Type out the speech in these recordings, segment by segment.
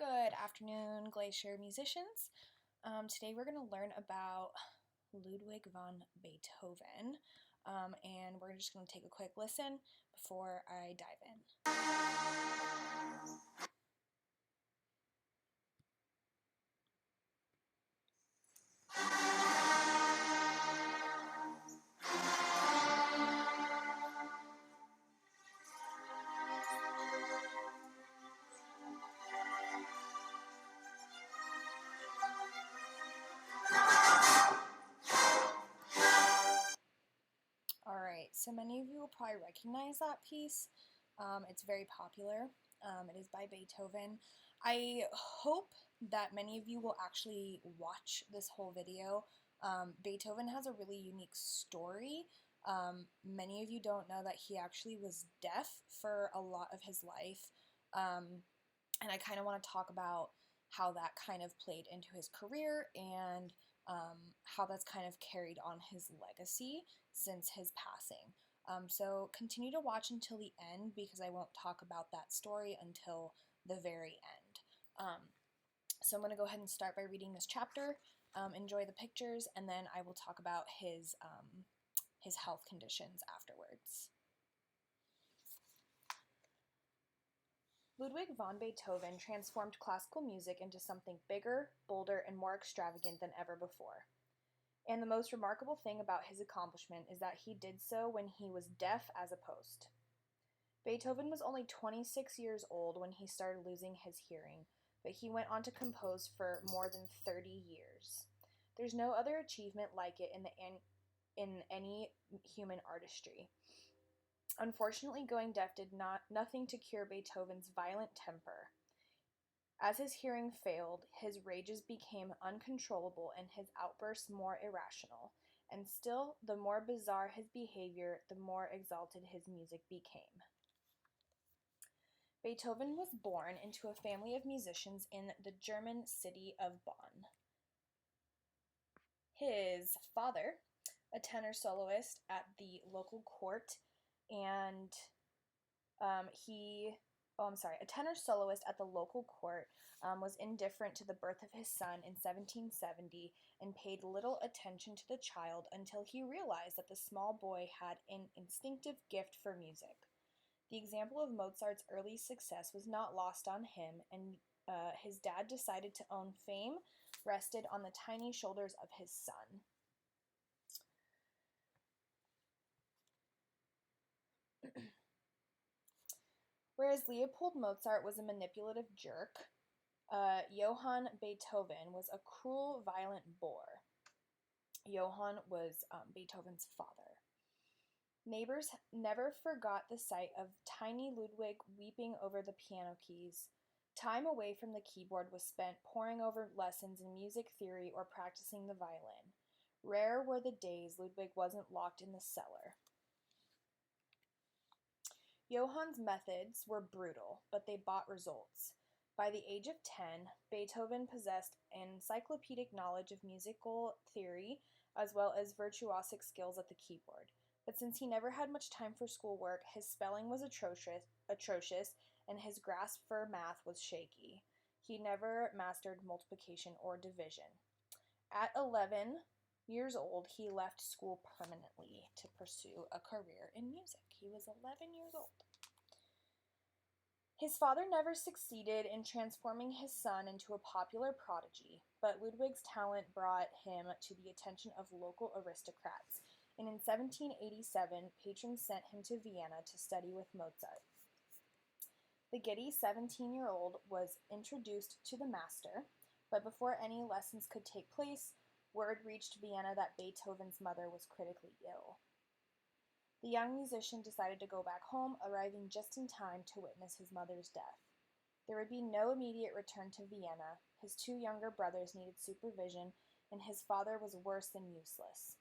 Good afternoon, Glacier musicians. Today we're going to learn about Ludwig van Beethoven, and we're just going to take a quick listen before I dive in. Alright, so many of you will probably recognize that piece. It's very popular. It is by Beethoven. I hope that many of you will actually watch this whole video. Beethoven has a really unique story. Many of you don't know that he actually was deaf for a lot of his life. And I kind of want to talk about how that kind of played into his career and how that's kind of carried on his legacy since his passing. So continue to watch until the end because I won't talk about that story until the very end. So I'm going to go ahead and start by reading this chapter, enjoy the pictures, and then I will talk about his health conditions afterwards. Ludwig van Beethoven transformed classical music into something bigger, bolder, and more extravagant than ever before. And the most remarkable thing about his accomplishment is that he did so when he was deaf as a post. Beethoven was only 26 years old when he started losing his hearing, but he went on to compose for more than 30 years. There's no other achievement like it in any human artistry. Unfortunately, going deaf did nothing to cure Beethoven's violent temper. As his hearing failed, his rages became uncontrollable and his outbursts more irrational. And still, the more bizarre his behavior, the more exalted his music became. Beethoven was born into a family of musicians in the German city of Bonn. His father, a tenor soloist at the local court, and a tenor soloist at the local court, was indifferent to the birth of his son in 1770 and paid little attention to the child until he realized that the small boy had an instinctive gift for music. The example of Mozart's early success was not lost on him, and his dad decided to own fame rested on the tiny shoulders of his son. Whereas Leopold Mozart was a manipulative jerk, Johann Beethoven was a cruel, violent boor. Johann was Beethoven's father. Neighbors never forgot the sight of tiny Ludwig weeping over the piano keys. Time away from the keyboard was spent poring over lessons in music theory or practicing the violin. Rare were the days Ludwig wasn't locked in the cellar. Johann's methods were brutal, but they brought results. By the age of 10, Beethoven possessed encyclopedic knowledge of musical theory as well as virtuosic skills at the keyboard. But since he never had much time for schoolwork, his spelling was atrocious, and his grasp for math was shaky. He never mastered multiplication or division. At 11 years old, he left school permanently to pursue a career in music. He was 11 years old. His father never succeeded in transforming his son into a popular prodigy, but Ludwig's talent brought him to the attention of local aristocrats, and in 1787, patrons sent him to Vienna to study with Mozart. The giddy 17-year-old was introduced to the master, but before any lessons could take place, word reached Vienna that Beethoven's mother was critically ill. The young musician decided to go back home, arriving just in time to witness his mother's death. There would be no immediate return to Vienna. His two younger brothers needed supervision, and his father was worse than useless.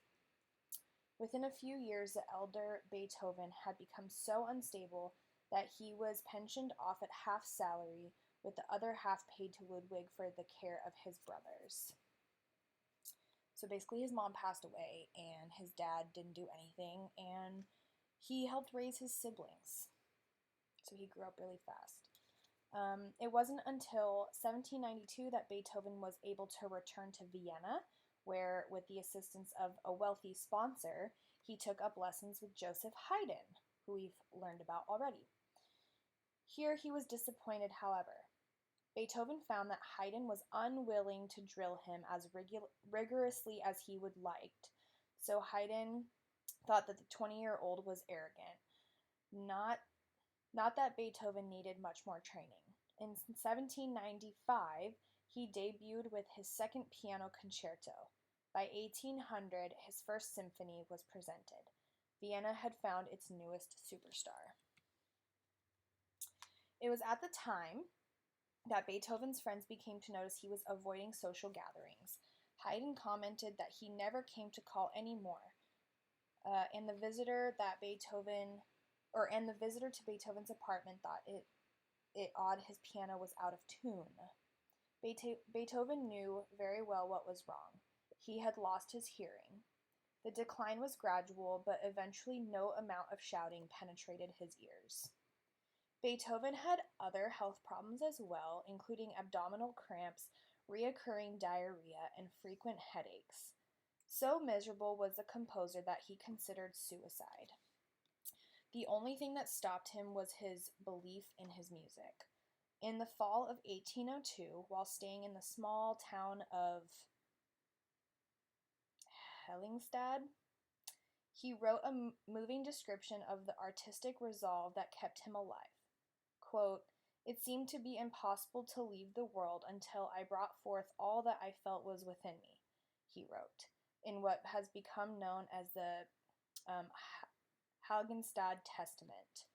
Within a few years, the elder Beethoven had become so unstable that he was pensioned off at half salary, with the other half paid to Ludwig for the care of his brothers. So basically his mom passed away and his dad didn't do anything, and he helped raise his siblings. So he grew up really fast. It wasn't until 1792 that Beethoven was able to return to Vienna, where, with the assistance of a wealthy sponsor, he took up lessons with Joseph Haydn, who we've learned about already. Here he was disappointed, however. Beethoven found that Haydn was unwilling to drill him as rigorously as he would liked, so Haydn thought that the 20-year-old was arrogant, not that Beethoven needed much more training. In 1795, he debuted with his second piano concerto. By 1800, his first symphony was presented. Vienna had found its newest superstar. It was at the time that Beethoven's friends became to notice he was avoiding social gatherings. Haydn commented that he never came to call anymore, and the visitor to Beethoven's apartment thought it odd his piano was out of tune. Beethoven knew very well what was wrong. He had lost his hearing. The decline was gradual, but eventually no amount of shouting penetrated his ears. Beethoven had other health problems as well, including abdominal cramps, reoccurring diarrhea, and frequent headaches. So miserable was the composer that he considered suicide. The only thing that stopped him was his belief in his music. In the fall of 1802, while staying in the small town of Hellingstad, he wrote a moving description of the artistic resolve that kept him alive. Quote, "It seemed to be impossible to leave the world until I brought forth all that I felt was within me," he wrote, in what has become known as the Halgenstad Testament.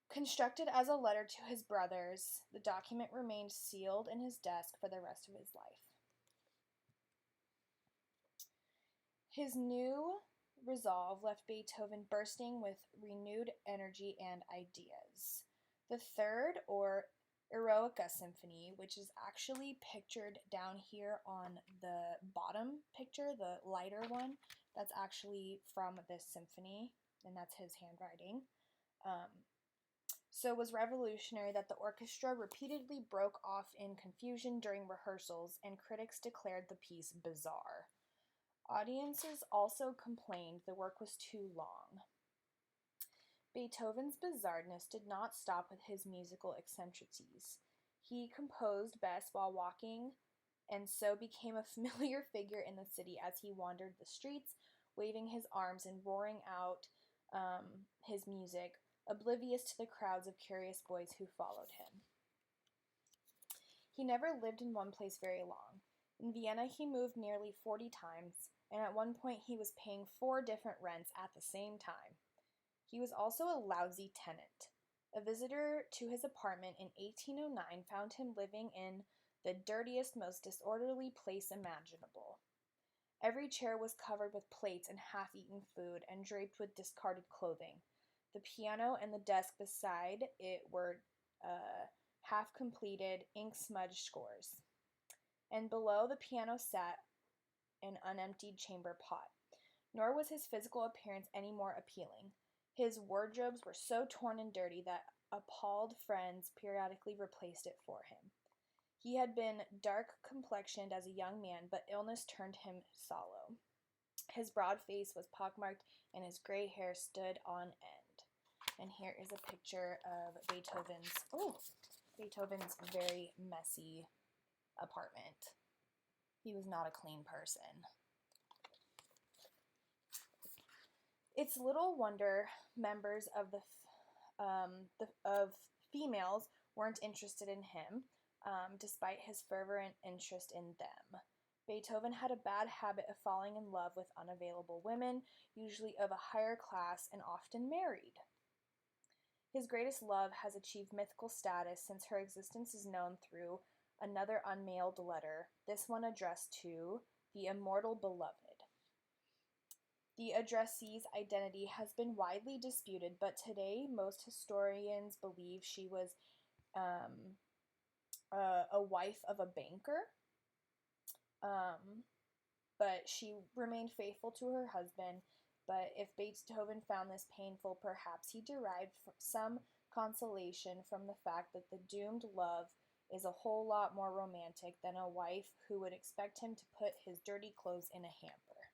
Constructed as a letter to his brothers, the document remained sealed in his desk for the rest of his life. His new resolve left Beethoven bursting with renewed energy and ideas. The third, or Eroica Symphony, which is actually pictured down here on the bottom picture, the lighter one, that's actually from this symphony, and that's his handwriting. So it was revolutionary that the orchestra repeatedly broke off in confusion during rehearsals, and critics declared the piece bizarre. Audiences also complained the work was too long. Beethoven's bizarreness did not stop with his musical eccentricities. He composed best while walking, and so became a familiar figure in the city as he wandered the streets, waving his arms and roaring out his music, oblivious to the crowds of curious boys who followed him. He never lived in one place very long. In Vienna, he moved nearly 40 times, and at one point he was paying 4 different rents at the same time. He was also a lousy tenant. A visitor to his apartment in 1809 found him living in the dirtiest, most disorderly place imaginable. Every chair was covered with plates and half-eaten food and draped with discarded clothing. The piano and the desk beside it were half-completed, ink-smudged scores. And below the piano sat an unemptied chamber pot. Nor was his physical appearance any more appealing. His wardrobes were so torn and dirty that appalled friends periodically replaced it for him. He had been dark-complexioned as a young man, but illness turned him sallow. His broad face was pockmarked, and his gray hair stood on end. And here is a picture of Beethoven's very messy apartment. He was not a clean person. It's little wonder members of of females weren't interested in him, despite his fervent interest in them. Beethoven had a bad habit of falling in love with unavailable women, usually of a higher class and often married. His greatest love has achieved mythical status since her existence is known through another unmailed letter, this one addressed to the immortal beloved. The addressee's identity has been widely disputed, but today most historians believe she was a wife of a banker, but she remained faithful to her husband. But if Beethoven found this painful, perhaps he derived some consolation from the fact that the doomed love is a whole lot more romantic than a wife who would expect him to put his dirty clothes in a hamper.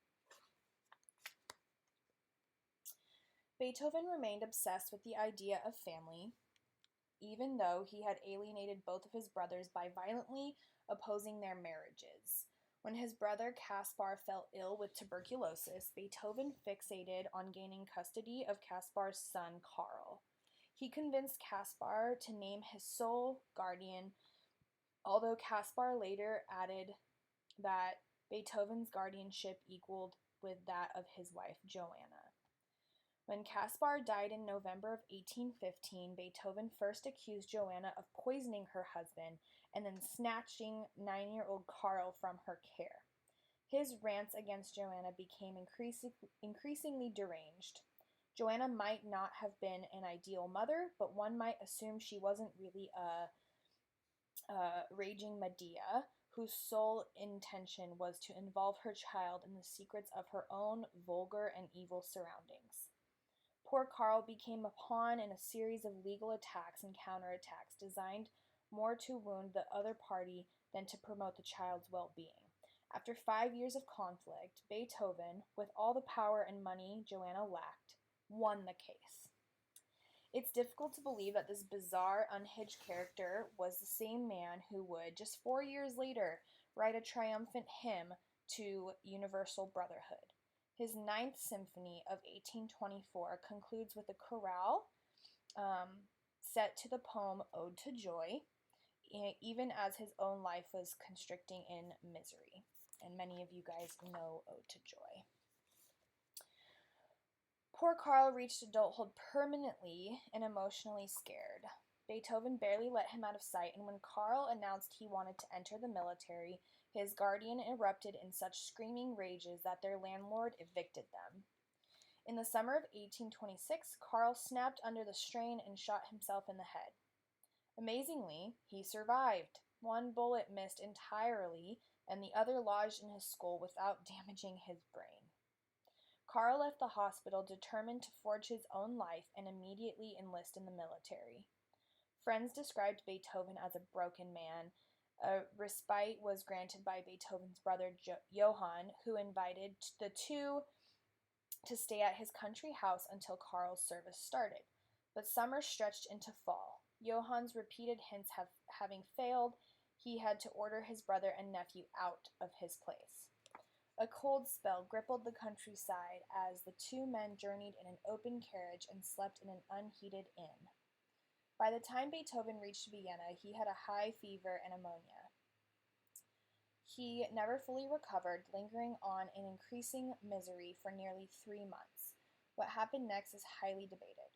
Beethoven remained obsessed with the idea of family, even though he had alienated both of his brothers by violently opposing their marriages. When his brother Caspar fell ill with tuberculosis, Beethoven fixated on gaining custody of Caspar's son Karl. He convinced Caspar to name his sole guardian, although Caspar later added that Beethoven's guardianship equaled with that of his wife Joanna. When Caspar died in November of 1815, Beethoven first accused Joanna of poisoning her husband and then snatching 9-year-old Karl from her care. His rants against Joanna became increasingly deranged. Joanna might not have been an ideal mother, but one might assume she wasn't really a raging Medea whose sole intention was to involve her child in the secrets of her own vulgar and evil surroundings. Poor Karl became a pawn in a series of legal attacks and counterattacks designed more to wound the other party than to promote the child's well-being. After 5 years of conflict, Beethoven, with all the power and money Joanna lacked, won the case. It's difficult to believe that this bizarre, unhinged character was the same man who would, just 4 years later, write a triumphant hymn to universal brotherhood. His Ninth Symphony of 1824 concludes with a chorale set to the poem Ode to Joy, even as his own life was constricting in misery. And many of you guys know Ode to Joy. Poor Karl reached adulthood permanently and emotionally scared. Beethoven barely let him out of sight, and when Karl announced he wanted to enter the military, his guardian erupted in such screaming rages that their landlord evicted them. In the summer of 1826, Karl snapped under the strain and shot himself in the head. Amazingly, he survived. One bullet missed entirely, and the other lodged in his skull without damaging his brain. Karl left the hospital determined to forge his own life and immediately enlist in the military. Friends described Beethoven as a broken man. A respite was granted by Beethoven's brother Johann, who invited the two to stay at his country house until Karl's service started. But summer stretched into fall. Johann's repeated hints having failed, he had to order his brother and nephew out of his place. A cold spell gripped the countryside as the two men journeyed in an open carriage and slept in an unheated inn. By the time Beethoven reached Vienna, he had a high fever and pneumonia. He never fully recovered, lingering on in increasing misery for nearly 3 months. What happened next is highly debated.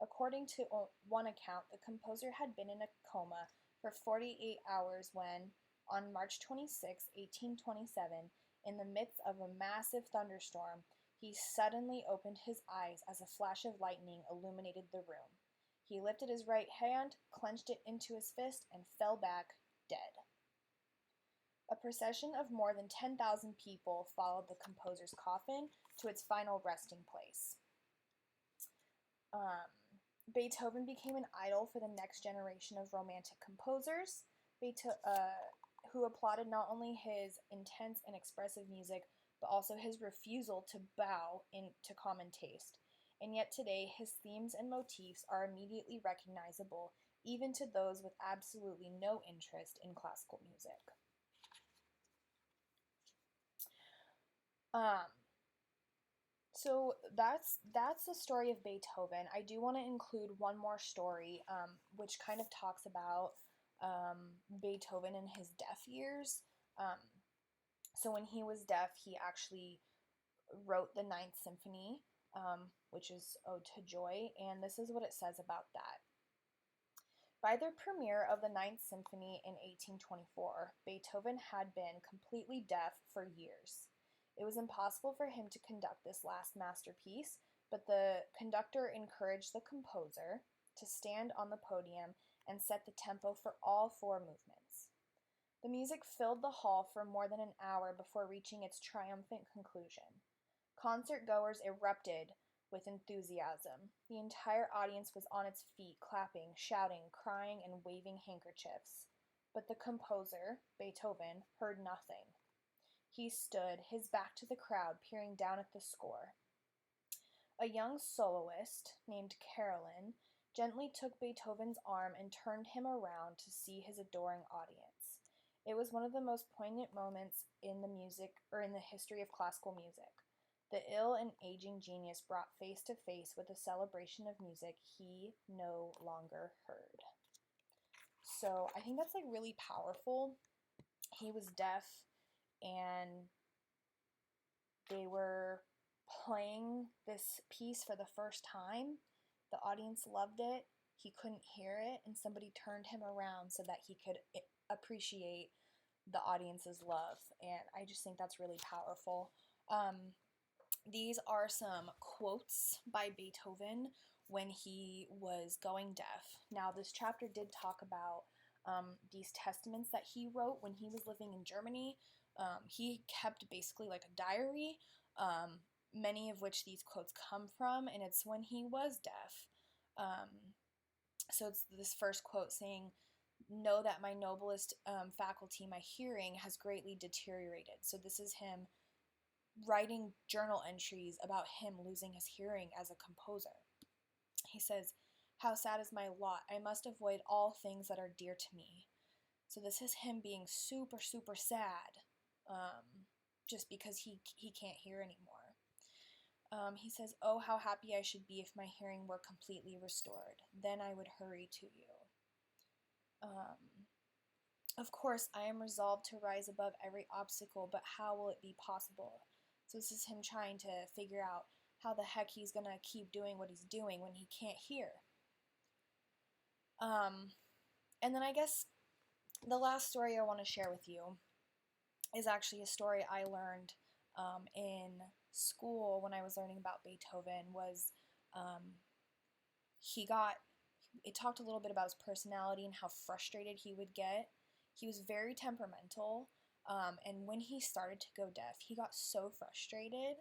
According to one account, the composer had been in a coma for 48 hours when, on March 26, 1827, in the midst of a massive thunderstorm, he suddenly opened his eyes as a flash of lightning illuminated the room. He lifted his right hand, clenched it into his fist, and fell back, dead. A procession of more than 10,000 people followed the composer's coffin to its final resting place. Beethoven became an idol for the next generation of Romantic composers, who applauded not only his intense and expressive music, but also his refusal to bow to common taste. And yet today, his themes and motifs are immediately recognizable, even to those with absolutely no interest in classical music. So that's the story of Beethoven. I do want to include one more story, which kind of talks about Beethoven in his deaf years. So when he was deaf, he actually wrote the Ninth Symphony, which is Ode to Joy, and this is what it says about that. By the premiere of the Ninth Symphony in 1824, Beethoven had been completely deaf for years. It was impossible for him to conduct this last masterpiece, but the conductor encouraged the composer to stand on the podium and set the tempo for all 4 movements. The music filled the hall for more than an hour before reaching its triumphant conclusion. Concert-goers erupted with enthusiasm. The entire audience was on its feet, clapping, shouting, crying, and waving handkerchiefs. But the composer, Beethoven, heard nothing. He stood, his back to the crowd, peering down at the score. A young soloist, named Carolyn, gently took Beethoven's arm and turned him around to see his adoring audience. It was one of the most poignant moments in the history of classical music. The ill and aging genius brought face to face with a celebration of music he no longer heard. So I think that's like really powerful. He was deaf, and they were playing this piece for the first time. The audience loved it. He couldn't hear it, and somebody turned him around so that he could appreciate the audience's love. And I just think that's really powerful. These are some quotes by Beethoven when he was going deaf. Now, this chapter did talk about these testaments that he wrote when he was living in Germany. He kept basically like a diary, many of which these quotes come from, and it's when he was deaf. So it's this first quote saying, "Know that my noblest faculty, my hearing, has greatly deteriorated." So this is him writing journal entries about him losing his hearing as a composer. He says, "How sad is my lot. I must avoid all things that are dear to me." So this is him being super, super sad, just because he can't hear anymore. He says, "Oh, how happy I should be if my hearing were completely restored. Then I would hurry to you." Of course, I am resolved to rise above every obstacle, but how will it be possible? So this is him trying to figure out how the heck he's going to keep doing what he's doing when he can't hear. And then I guess the last story I want to share with you is actually a story I learned in school when I was learning about Beethoven. It talked a little bit about his personality and how frustrated he would get. He was very temperamental, and when he started to go deaf, he got so frustrated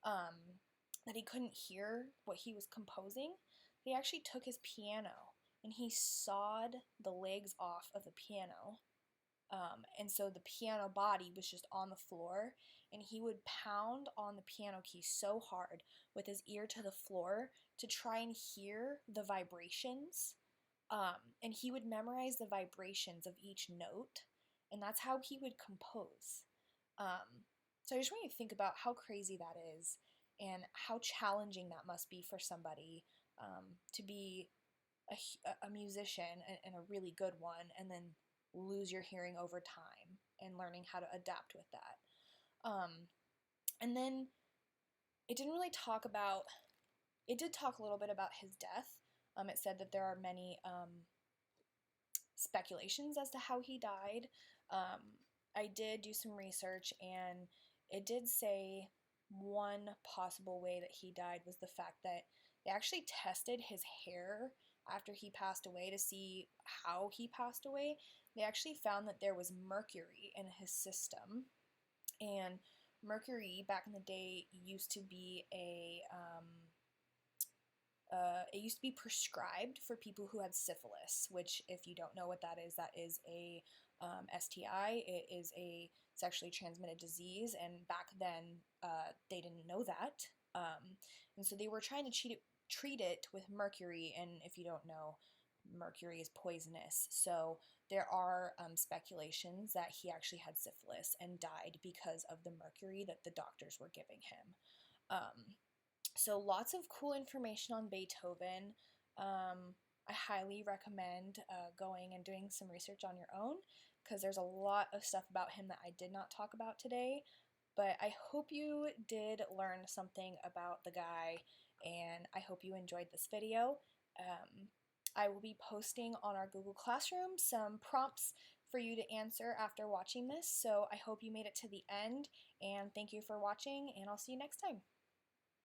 that he couldn't hear what he was composing. He actually took his piano and he sawed the legs off of the piano. And so the piano body was just on the floor, and he would pound on the piano keys so hard with his ear to the floor to try and hear the vibrations. And he would memorize the vibrations of each note, and that's how he would compose. So I just want you to think about how crazy that is and how challenging that must be for somebody to be a musician and a really good one, and then lose your hearing over time and learning how to adapt with that. And then it didn't really talk about, it did talk a little bit about his death. It said that there are many speculations as to how he died. I did do some research, and it did say one possible way that he died was the fact that they actually tested his hair after he passed away to see how he passed away. They actually found that there was mercury in his system, and mercury back in the day used to be it used to be prescribed for people who had syphilis, which, if you don't know what that is a STI. It is a sexually transmitted disease, and back then they didn't know that, and so they were trying to treat it with mercury, and if you don't know, mercury is poisonous. So there are speculations that he actually had syphilis and died because of the mercury that the doctors were giving him. So lots of cool information on Beethoven. I highly recommend going and doing some research on your own, because there's a lot of stuff about him that I did not talk about today. But I hope you did learn something about the guy, and I hope you enjoyed this video. I will be posting on our Google Classroom some prompts for you to answer after watching this, so I hope you made it to the end, and thank you for watching, and I'll see you next time.